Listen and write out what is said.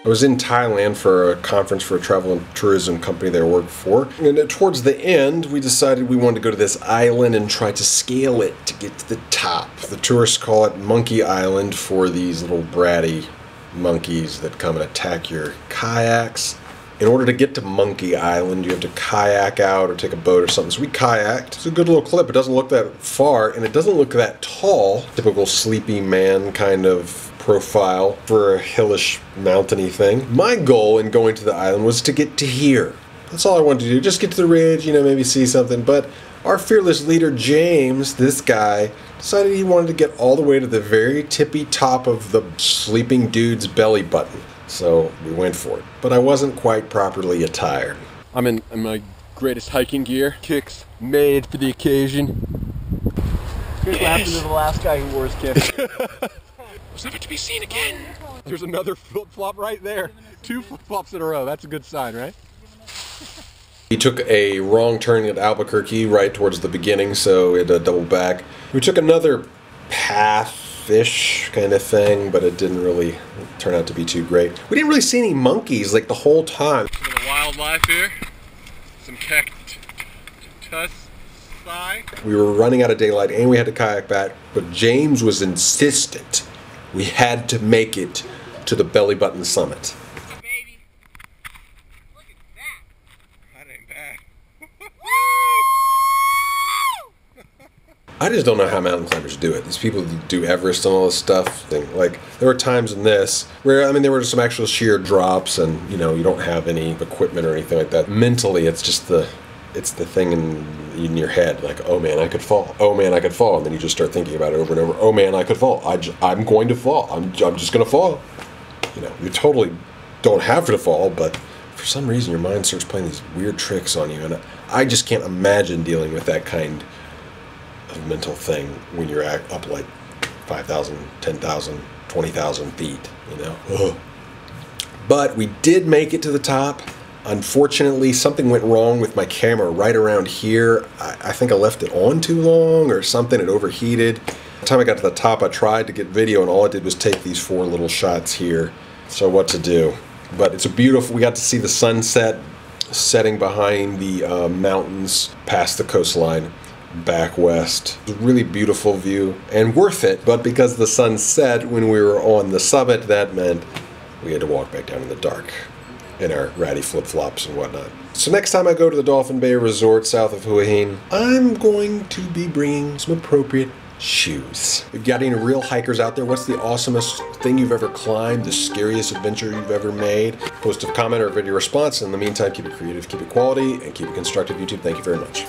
I was in Thailand for a conference for a travel and tourism company that I worked for. And towards the end, we decided we wanted to go to this island and try to scale it to get to the top. The tourists call it Monkey Island for these little bratty monkeys that come and attack your kayaks. In order to get to Monkey Island, you have to kayak out or take a boat or something. So we kayaked. It's a good little clip. It doesn't look that far, and it doesn't look that tall. Typical sleepy man kind of profile for a hillish, mountainy thing. My goal in going to the island was to get to here. That's all I wanted to do. Just get to the ridge, you know, maybe see something. But our fearless leader, James, this guy, decided he wanted to get all the way to the very tippy top of the sleeping dude's belly button. So we went for it. But I wasn't quite properly attired. I'm in my greatest hiking gear. Kicks made for the occasion. Here's what happened to the last guy who wore his kicks. Was never to be seen again. There's another flip-flop right there. 2 flip-flops in a row. That's a good sign, right? He took a wrong turn at Albuquerque right towards the beginning, so it had double back. We took another path-ish kind of thing, but it didn't really turn out to be too great. We didn't really see any monkeys like the whole time. A little wildlife here. Some cactus. We were running out of daylight and we had to kayak back, but James was insistent we had to make it to the belly button summit. Baby, look at that. That ain't bad. I just don't know how mountain climbers do it. These people do Everest and all this stuff. Like, there were times in this where, I mean, there were some actual sheer drops and, you know, you don't have any equipment or anything like that. Mentally, it's just the thing in your head, like, oh man, I could fall. Oh man, I could fall. And then you just start thinking about it over and over. Oh man, I could fall. I'm going to fall. I'm just going to fall. You know, you totally don't have to fall, but for some reason your mind starts playing these weird tricks on you. And I just can't imagine dealing with that kind of mental thing when you're up like 5,000, 10,000, 20,000 feet, you know. Ugh. But we did make it to the top. Unfortunately, something went wrong with my camera right around here. I think I left it on too long or something. It overheated. By the time I got to the top, I tried to get video, and all I did was take these 4 little shots here. So what to do? But it's a beautiful, we got to see the sunset setting behind the mountains past the coastline back west. It was a really beautiful view and worth it, but because the sun set when we were on the summit, that meant we had to walk back down in the dark in our ratty flip-flops and whatnot. So next time I go to the Dolphin Bay Resort south of Hua Hin, I'm going to be bringing some appropriate shoes. If you've got any real hikers out there, what's the awesomest thing you've ever climbed, the scariest adventure you've ever made? Post a comment or a video response. In the meantime, keep it creative, keep it quality, and keep it constructive, YouTube. Thank you very much.